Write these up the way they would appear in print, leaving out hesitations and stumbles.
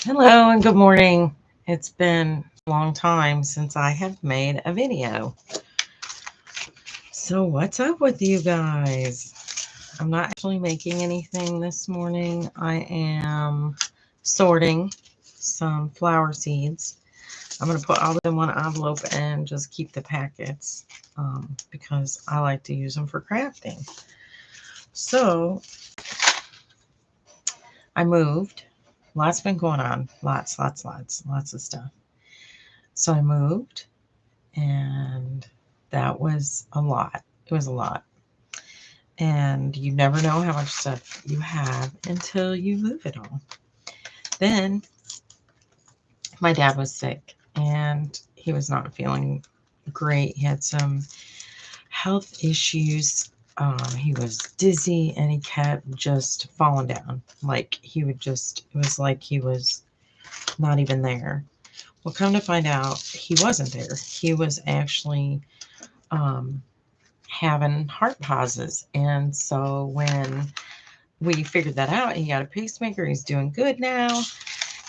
Hello and good morning. It's been a long time since I have made a video. So, what's up with you guys? I'm not actually making anything this morning. I am sorting some flower seeds. I'm going to put all of them in one envelope and just keep the packets because I like to use them for crafting. So, I moved. Lots been going on. Lots of stuff. So, I moved. And that was a lot. It was a lot. And you never know how much stuff you have until you move it all. Then my dad was sick and he was not feeling great. He had some health issues. He was dizzy and he kept just falling down. Like he would just, it was like he was not even there. Well, come to find out, he wasn't there. He was actually um, having heart pauses. And so when we figured that out, he got a pacemaker. He's doing good now.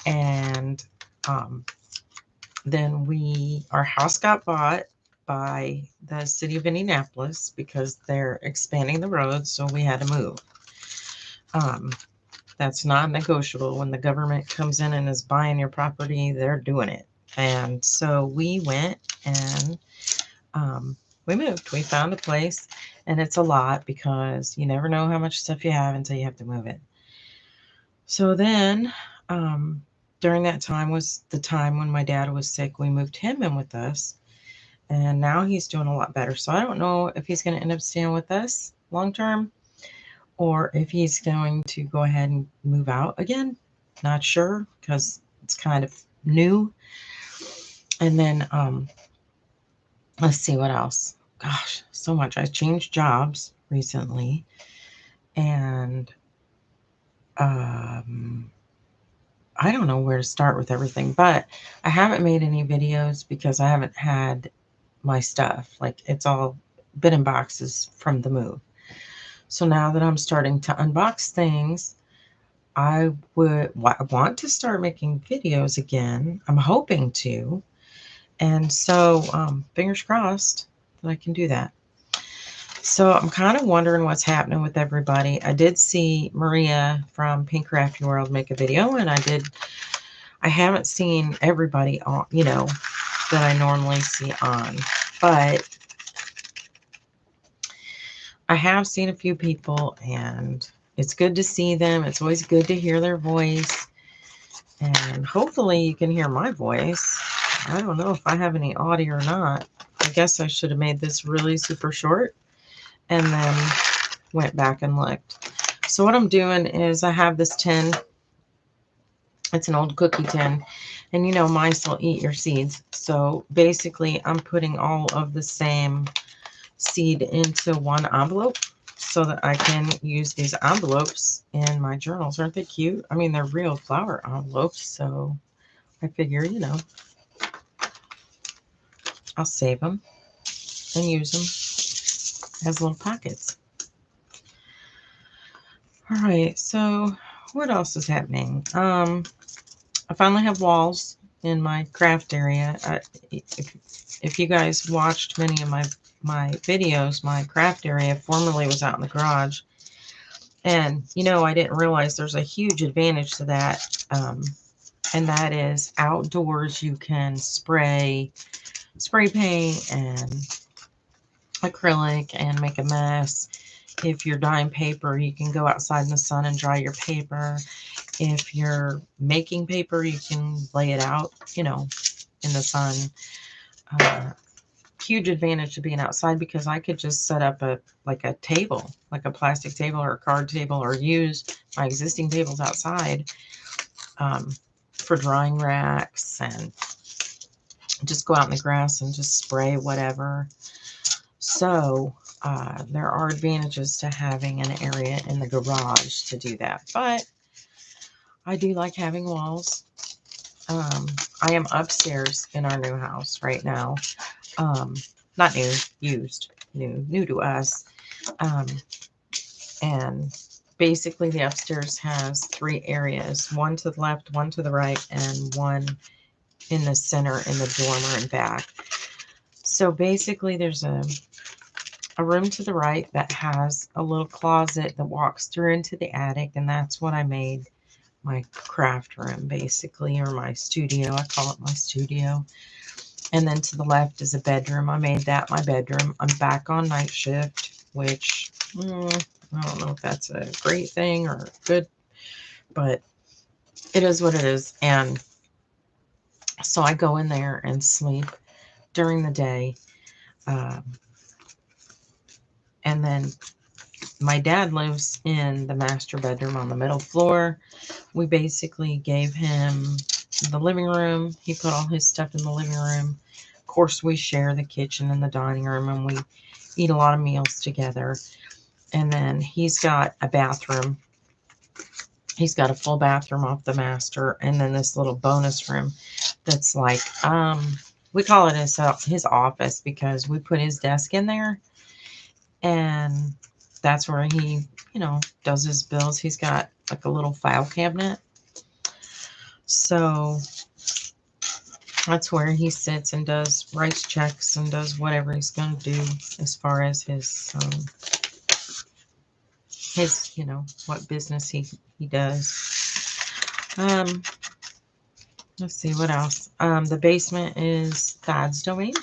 And um, then our house got bought by the city of Indianapolis because they're expanding the roads. So we had to move. Um, that's not negotiable. When the government comes in and is buying your property, they're doing it. And so we went and um, we moved. We found a place, and it's a lot because you never know how much stuff you have until you have to move it. So then, during that time was the time when my dad was sick. We moved him in with us, and now he's doing a lot better. So I don't know if he's going to end up staying with us long term or if he's going to go ahead and move out again. Not sure because it's kind of new. And then let's see what else. Gosh, so much. I changed jobs recently, and um, I don't know where to start with everything, but I haven't made any videos because I haven't had my stuff. Like it's all been in boxes from the move. So now that I'm starting to unbox things, I want to start making videos again. I'm hoping to. And so, fingers crossed that I can do that. So I'm kind of wondering what's happening with everybody. I did see Maria from Pink Crafty World make a video, and I haven't seen everybody on, that I normally see on, but I have seen a few people, and it's good to see them. It's always good to hear their voice, and hopefully you can hear my voice. I don't know if I have any audio or not. I guess I should have made this really super short and then went back and looked. So what I'm doing is I have this tin. It's an old cookie tin, and mice will eat your seeds. So basically I'm putting all of the same seed into one envelope so that I can use these envelopes in my journals. Aren't they cute? I mean, they're real flower envelopes, so I figure, I'll save them and use them as little pockets. All right, so what else is happening? I finally have walls in my craft area. If you guys watched many of my videos, my craft area formerly was out in the garage. And, I didn't realize there's a huge advantage to that. And that is outdoors you can spray paint and acrylic and make a mess. If you're dyeing paper, you can go outside in the sun and dry your paper. If you're making paper, you can lay it out, in the sun. Huge advantage to being outside because I could just set up a table, like a plastic table or a card table, or use my existing tables outside for drying racks, and just go out in the grass and just spray whatever. So there are advantages to having an area in the garage to do that, but I do like having walls. I am upstairs in our new house right now. Not new, used, new to us. And basically the upstairs has 3 areas, one to the left, one to the right, and one in the center in the dormer and back. So basically there's a room to the right that has a little closet that walks through into the attic, and that's what I made my craft room, basically, or my studio. I call it my studio. And then to the left is a bedroom. I made that my bedroom. I'm back on night shift, which I don't know if that's a great thing or good, but it is what it is. And so I go in there and sleep during the day. And then my dad lives in the master bedroom on the middle floor. We basically gave him the living room. He put all his stuff in the living room. Of course, we share the kitchen and the dining room, and we eat a lot of meals together. And then he's got a bathroom. He's got a full bathroom off the master, and then this little bonus room that's like, we call it his office because we put his desk in there, and that's where he, does his bills. He's got like a little file cabinet. So that's where he sits and writes checks and does whatever he's going to do as far as his, what business he does. Let's see what else. The basement is Dad's domain,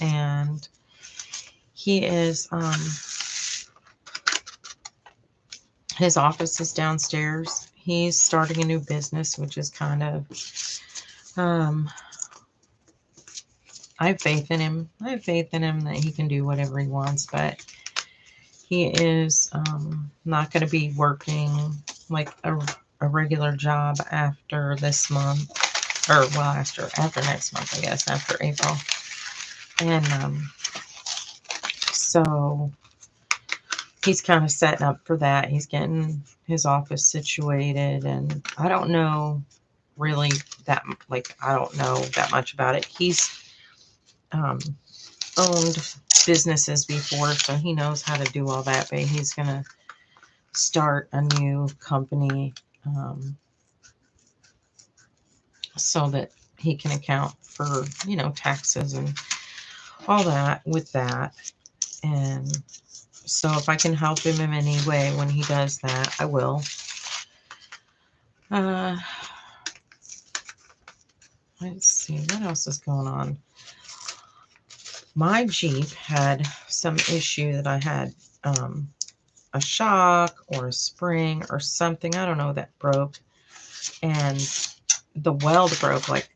and he is, his office is downstairs. He's starting a new business, which is kind of, I have faith in him. I have faith in him that he can do whatever he wants, but he is not going to be working like a regular job after this month, or well, after next month, I guess, after April. And so he's kind of setting up for that. He's getting his office situated, and I don't know really I don't know that much about it. He's owned businesses before, so he knows how to do all that, but he's going to start a new company so that he can account for, taxes and all that with that. And so if I can help him in any way when he does that, I will. Let's see, what else is going on? My Jeep had some issue that I had a shock or a spring or something, I don't know, that broke. And the weld broke, like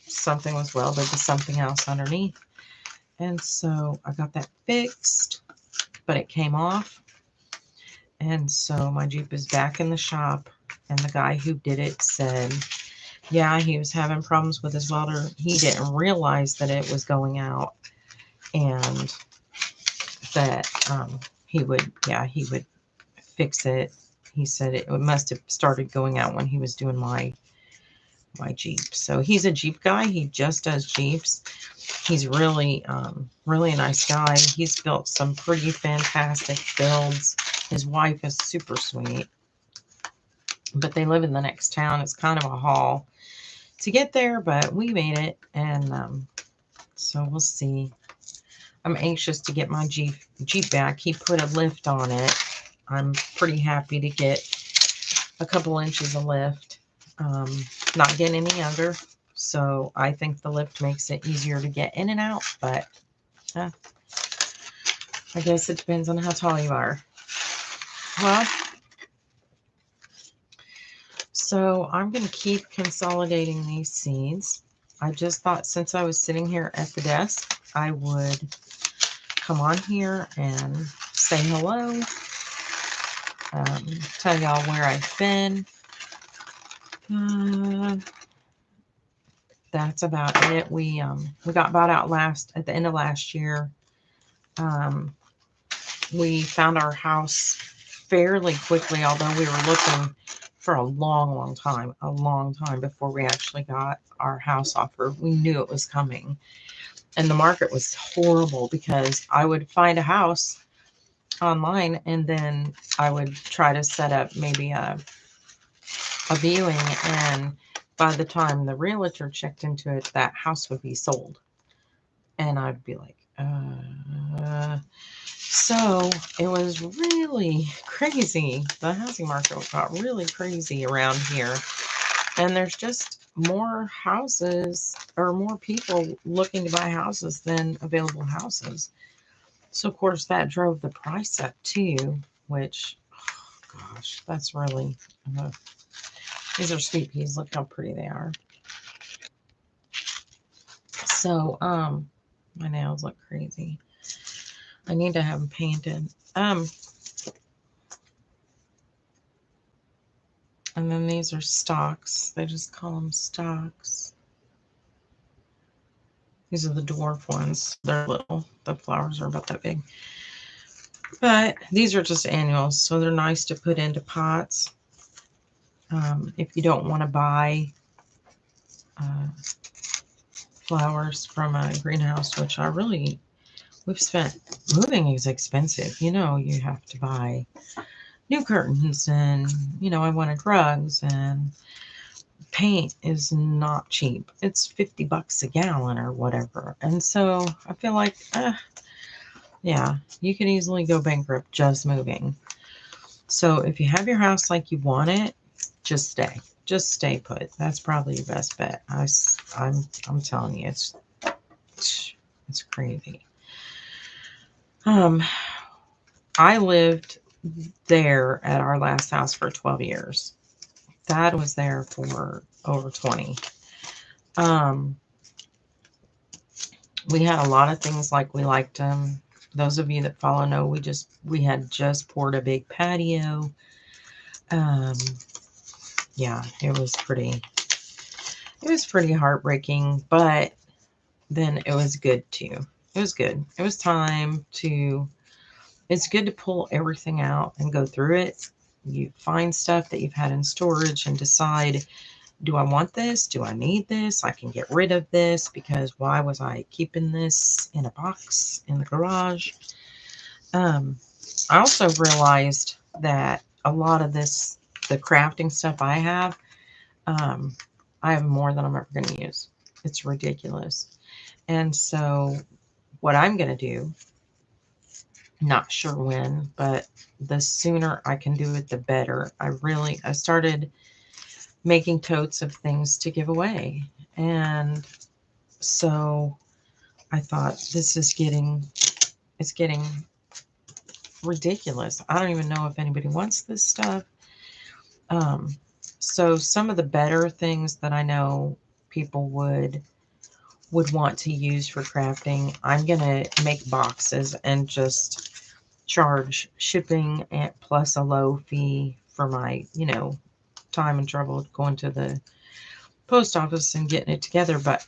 something was welded to something else underneath. And so I got that fixed, but it came off. And so my Jeep is back in the shop, and the guy who did it said, yeah, he was having problems with his welder. He didn't realize that it was going out, and that he would fix it. He said it must have started going out when he was doing my Jeep. So he's a Jeep guy. He just does Jeeps. He's really, really a nice guy. He's built some pretty fantastic builds. His wife is super sweet, but they live in the next town. It's kind of a haul to get there, but we made it, and so we'll see. I'm anxious to get my Jeep back. He put a lift on it. I'm pretty happy to get a couple inches of lift. Not getting any younger, so I think the lift makes it easier to get in and out, but I guess it depends on how tall you are. Well, so I'm going to keep consolidating these seeds. I just thought since I was sitting here at the desk, I would come on here and say hello, tell y'all where I've been. That's about it. We got bought out at the end of last year. We found our house fairly quickly, although we were looking for a long time before we actually got our house offer. We knew it was coming, and the market was horrible because I would find a house online, and then I would try to set up maybe a viewing, and by the time the realtor checked into it, that house would be sold. And I'd be like, so it was really crazy. The housing market got really crazy around here. And there's just more houses or more people looking to buy houses than available houses. So, of course, that drove the price up too, which, oh gosh, that's really, uh, these are sweet peas. Look how pretty they are. So, my nails look crazy. I need to have them painted. And then these are stalks. They just call them stalks. These are the dwarf ones. They're little. The flowers are about that big. But these are just annuals, so they're nice to put into pots. If you don't want to buy uh, flowers from a greenhouse, which we've spent, moving is expensive. You have to buy new curtains, and, I wanted rugs, and paint is not cheap. It's $50 a gallon or whatever. And so I feel like, yeah, you could easily go bankrupt just moving. So if you have your house like you want it, just stay. Just stay put. That's probably your best bet. I'm telling you, it's crazy. I lived there at our last house for 12 years. Dad was there for over 20. We had a lot of things like we liked them. Those of you that follow know we had just poured a big patio. Yeah, it was pretty heartbreaking, but then it was good too. It was good. It was time to, it's good to pull everything out and go through it. You find stuff that you've had in storage and decide, do I want this? Do I need this? I can get rid of this, because why was I keeping this in a box in the garage? I also realized that a lot of this, the crafting stuff I have more than I'm ever going to use. It's ridiculous. And so what I'm going to do, not sure when, but the sooner I can do it, the better. I started making totes of things to give away. And so I thought, it's getting ridiculous. I don't even know if anybody wants this stuff. So some of the better things that I know people would want to use for crafting, I'm going to make boxes and just charge shipping and plus a low fee for my, time and trouble going to the post office and getting it together. But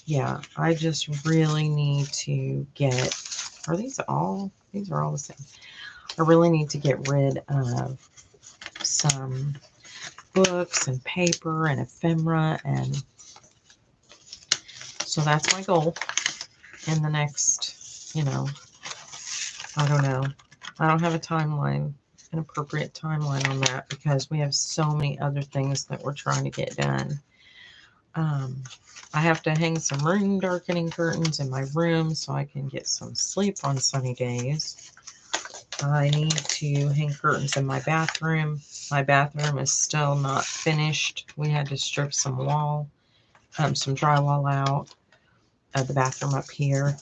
yeah, I just really need to get, these are all the same. I really need to get rid of some books and paper and ephemera, and so that's my goal in the next, I don't know. I don't have a timeline, an appropriate timeline on that, because we have so many other things that we're trying to get done. I have to hang some room darkening curtains in my room so I can get some sleep on sunny days. I need to hang curtains in my bathroom. My bathroom is still not finished. We had to strip some some drywall out of the bathroom up here.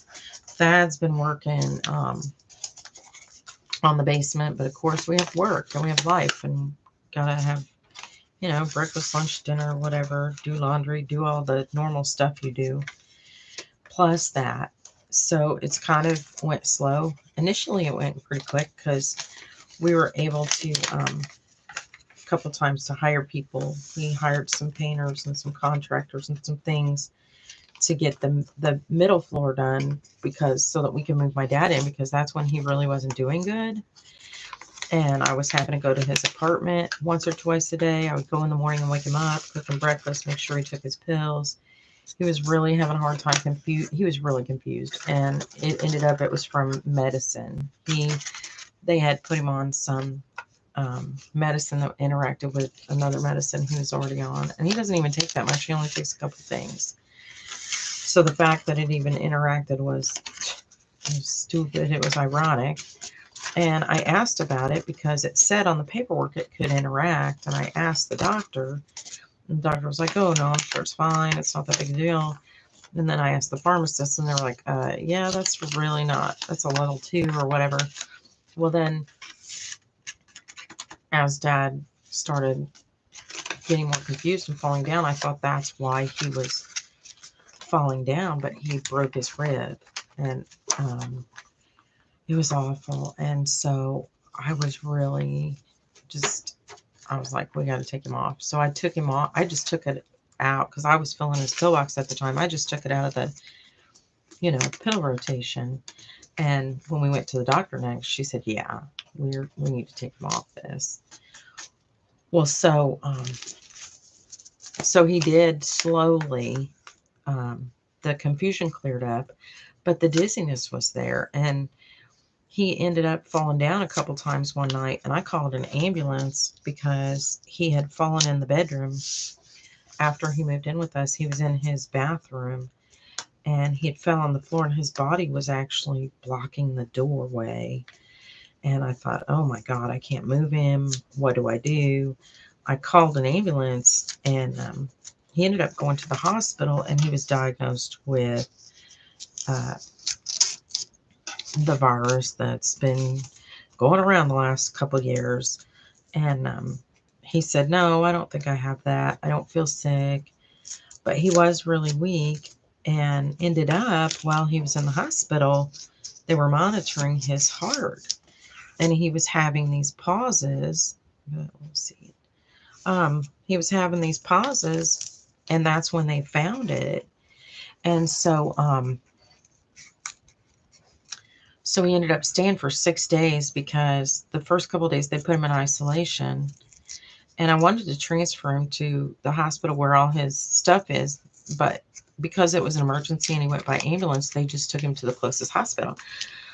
Thad's been working on the basement, but of course we have work and we have life and gotta have, breakfast, lunch, dinner, whatever, do laundry, do all the normal stuff you do, plus that. So it's kind of went slow. Initially it went pretty quick because we were able to, a couple times, to hire people. We hired some painters and some contractors and some things to get the middle floor done, because so that we can move my dad in, because that's when he really wasn't doing good. And I was having to go to his apartment once or twice a day. I would go in the morning and wake him up, cook him breakfast, make sure he took his pills. He was really having a hard time he was really confused, and it ended up it was from medicine. They had put him on some medicine that interacted with another medicine he was already on, and he doesn't even take that much. He only takes a couple things. So the fact that it even interacted was stupid. It was ironic. And I asked about it because it said on the paperwork it could interact. And I asked the doctor, and the doctor was like, oh, no, I'm sure it's fine. It's not that big a deal. And then I asked the pharmacist, and they were like, yeah, that's really not, that's a level 2 or whatever. Well, then as Dad started getting more confused and falling down, I thought that's why he was falling down, but he broke his rib. And it was awful. And so I was really just, I was like, we got to take him off. So I took him off. I just took it out because I was filling his pillbox at the time. I just took it out of the, pill rotation. And when we went to the doctor next, she said, yeah, we need to take him off this. Well, so he did slowly. The confusion cleared up, but the dizziness was there. And he ended up falling down a couple times one night, and I called an ambulance because he had fallen in the bedroom after he moved in with us. He was in his bathroom, and he had fell on the floor, and his body was actually blocking the doorway. And I thought, oh my God, I can't move him. What do I do? I called an ambulance, and he ended up going to the hospital, and he was diagnosed with the virus that's been going around the last couple of years. And he said, no, I don't think I have that. I don't feel sick. But he was really weak, and ended up while he was in the hospital, they were monitoring his heart, and he was having these pauses. Let's see. He was having these pauses, and that's when they found it. And so he ended up staying for 6 days because the first couple of days they put him in isolation. And I wanted to transfer him to the hospital where all his stuff is. But because it was an emergency and he went by ambulance, they just took him to the closest hospital.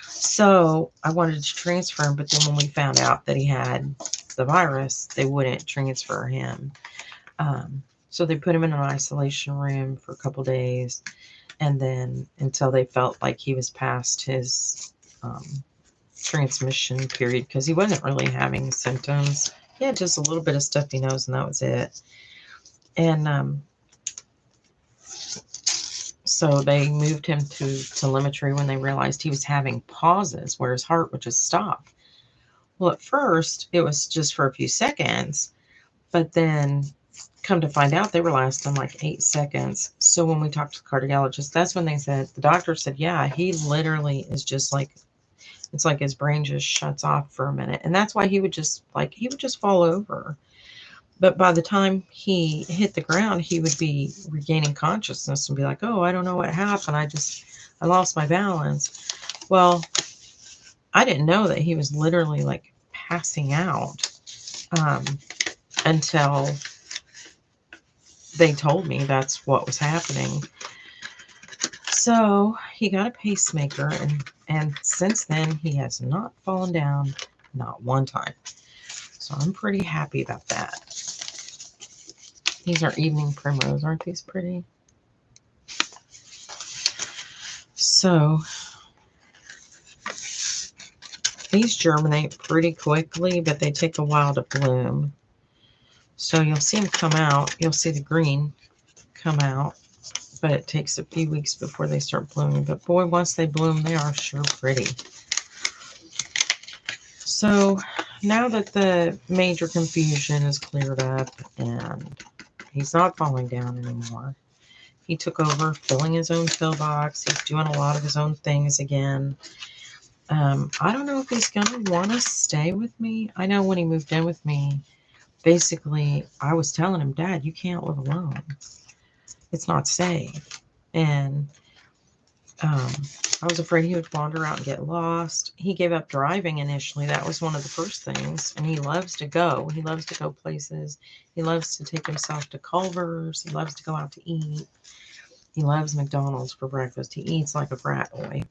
So I wanted to transfer him. But then when we found out that he had the virus, they wouldn't transfer him. So they put him in an isolation room for a couple of days. And then until they felt like he was past his transmission period, because he wasn't really having symptoms. He had just a little bit of stuffy nose, and that was it. And so they moved him to telemetry when they realized he was having pauses where his heart would just stop. Well, at first, it was just for a few seconds, but then come to find out they were lasting like 8 seconds. So when we talked to the cardiologist, that's when the doctor said, yeah, he literally is just like, it's like his brain just shuts off for a minute. And that's why he would just fall over. But by the time he hit the ground, he would be regaining consciousness and be like, oh, I don't know what happened. I lost my balance. Well, I didn't know that he was literally like passing out until they told me that's what was happening. So he got a pacemaker, and since then he has not fallen down, not one time. So I'm pretty happy about that. These are evening primrose. Aren't these pretty? So these germinate pretty quickly, but they take a while to bloom. So you'll see them come out. You'll see the green come out, but it takes a few weeks before they start blooming. But boy, once they bloom, they are sure pretty. So now that the major confusion is cleared up and he's not falling down anymore, he took over filling his own pillbox. He's doing a lot of his own things again. I don't know if he's going to want to stay with me. I know when he moved in with me, basically, I was telling him, Dad, you can't live alone. It's not safe. And I was afraid he would wander out and get lost. He gave up driving initially. That was one of the first things. And he loves to go. He loves to go places. He loves to take himself to Culver's. He loves to go out to eat. He loves McDonald's for breakfast. He eats like a brat boy.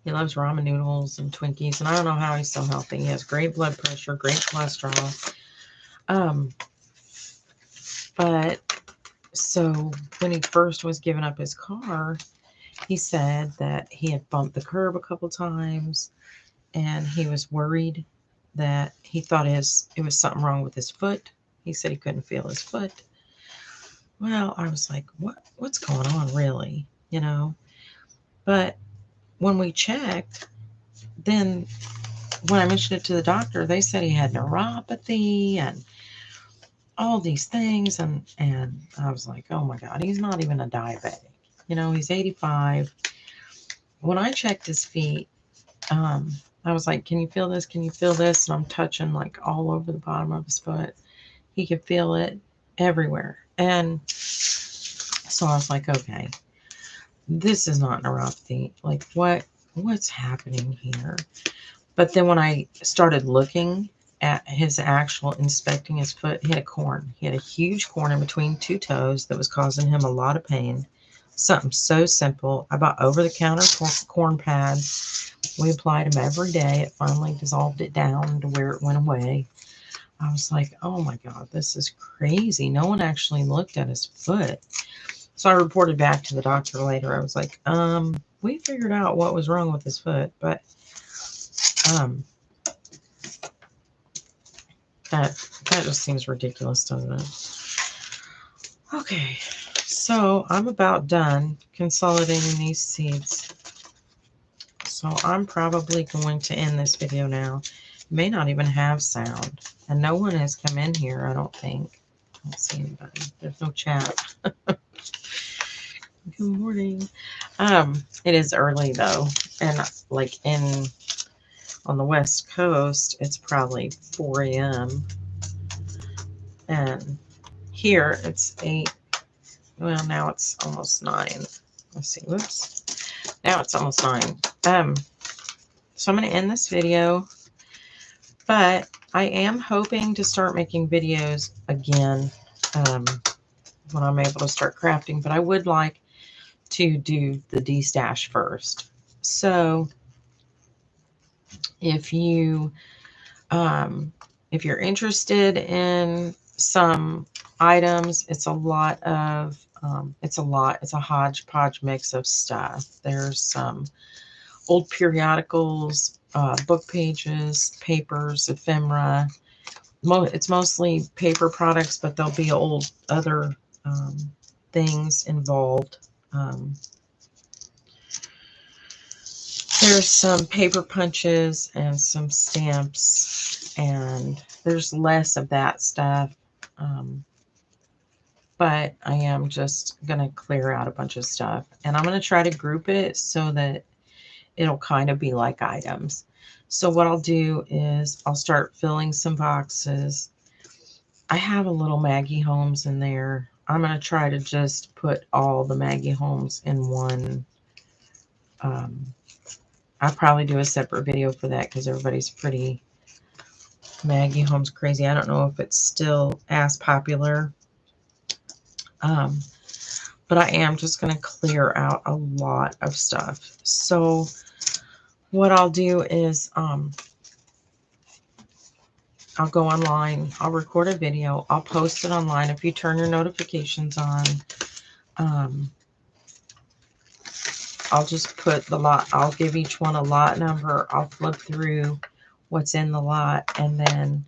He loves ramen noodles and Twinkies, and I don't know how he's so healthy. He has great blood pressure, great cholesterol. But so when he first was giving up his car, he said that he had bumped the curb a couple times, and he was worried that he thought it was something wrong with his foot. He said he couldn't feel his foot. Well, I was like, what's going on, really? You know? But when we checked, then when I mentioned it to the doctor, they said he had neuropathy and all these things. And I was like, oh my God, he's not even a diabetic. You know, he's 85. When I checked his feet, I was like, can you feel this? Can you feel this? And I'm touching like all over the bottom of his foot. He could feel it everywhere. And so I was like, okay, this is not neuropathy. Like what's happening here? But then when I started looking at his actual inspecting his foot, he had a corn. He had a huge corn in between two toes that was causing him a lot of pain. Something so simple. I bought over-the-counter corn pads. We applied them every day. It finally dissolved it down to where it went away. I was like, oh my God, this is crazy. No one actually looked at his foot. So I reported back to the doctor later. I was like, we figured out what was wrong with his foot, but that just seems ridiculous, doesn't it? Okay, so I'm about done consolidating these seeds. So I'm probably going to end this video now. It may not even have sound. And no one has come in here, I don't think. I don't see anybody. There's no chat. Good morning. It is early though. And like on the West Coast, it's probably 4 a.m. And here it's 8. Well, now it's almost 9. Let's see. Whoops. Now it's almost 9. So I'm going to end this video. But I am hoping to start making videos again when I'm able to start crafting. But I would like to do the de-stash first. So if you're interested in some items, it's a hodgepodge mix of stuff. There's some old periodicals, book pages, papers, ephemera. It's mostly paper products, but there'll be old other things involved. There's some paper punches and some stamps, and there's less of that stuff. But I am just going to clear out a bunch of stuff, and I'm going to try to group it so that it'll kind of be like items. So what I'll do is I'll start filling some boxes. I have a little Maggie Holmes in there. I'm going to try to just put all the Maggie Holmes in one. I'll probably do a separate video for that because everybody's pretty Maggie Holmes crazy. I don't know if it's still as popular. But I am just going to clear out a lot of stuff. So what I'll do is I'll go online. I'll record a video. I'll post it online. If you turn your notifications on, I'll just put the lot. I'll give each one a lot number. I'll flip through what's in the lot, and then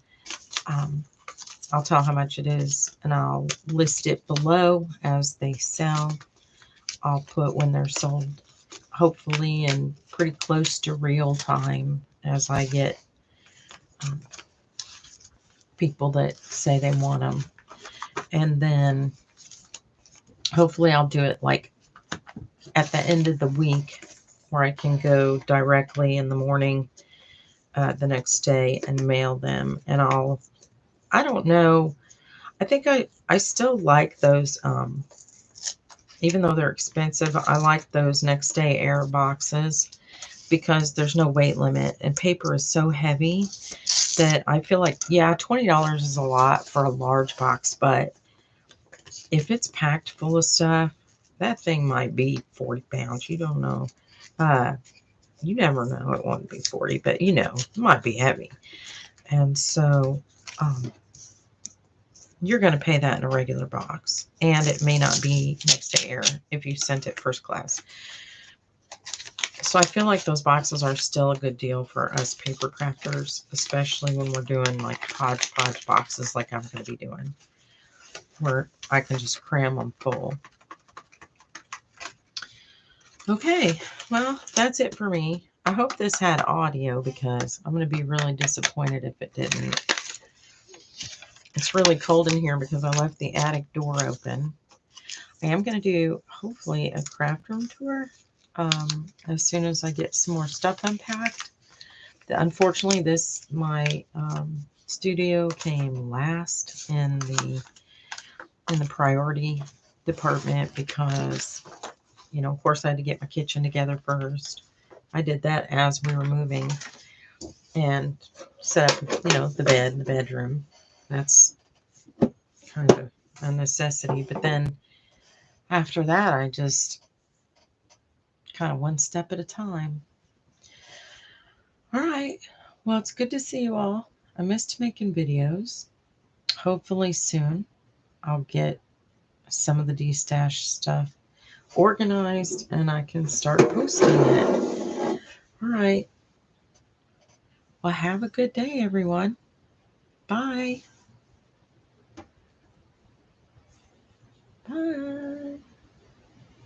I'll tell how much it is, and I'll list it below as they sell. I'll put when they're sold, hopefully in pretty close to real time, as I get people that say they want them. And then hopefully I'll do it like at the end of the week, where I can go directly in the morning the next day and mail them. And I don't know, I think I still like those, even though they're expensive. I like those next day air boxes because there's no weight limit, and paper is so heavy that I feel like, yeah, $20 is a lot for a large box, but If it's packed full of stuff, that thing might be 40 pounds. You don't know. Uh, you never know. It won't be 40, but you know, it might be heavy. And so you're going to pay that in a regular box. And it may not be next to air if you sent it first class. So I feel like those boxes are still a good deal for us paper crafters, especially when we're doing like hodgepodge boxes like I'm going to be doing, where I can just cram them full. Okay, well, that's it for me. I hope this had audio because I'm going to be really disappointed if it didn't. It's really cold in here because I left the attic door open. I am going to do, hopefully, a craft room tour as soon as I get some more stuff unpacked. Unfortunately, my studio came last in the priority department because, you know, of course, I had to get my kitchen together first. I did that as we were moving and set up, you know, the bed in the bedroom. That's kind of a necessity. But then after that, I just kind of one step at a time. All right. Well, it's good to see you all. I missed making videos. Hopefully soon I'll get some of the destash stuff organized and I can start posting it. All right. Well, have a good day, everyone. Bye. Bye.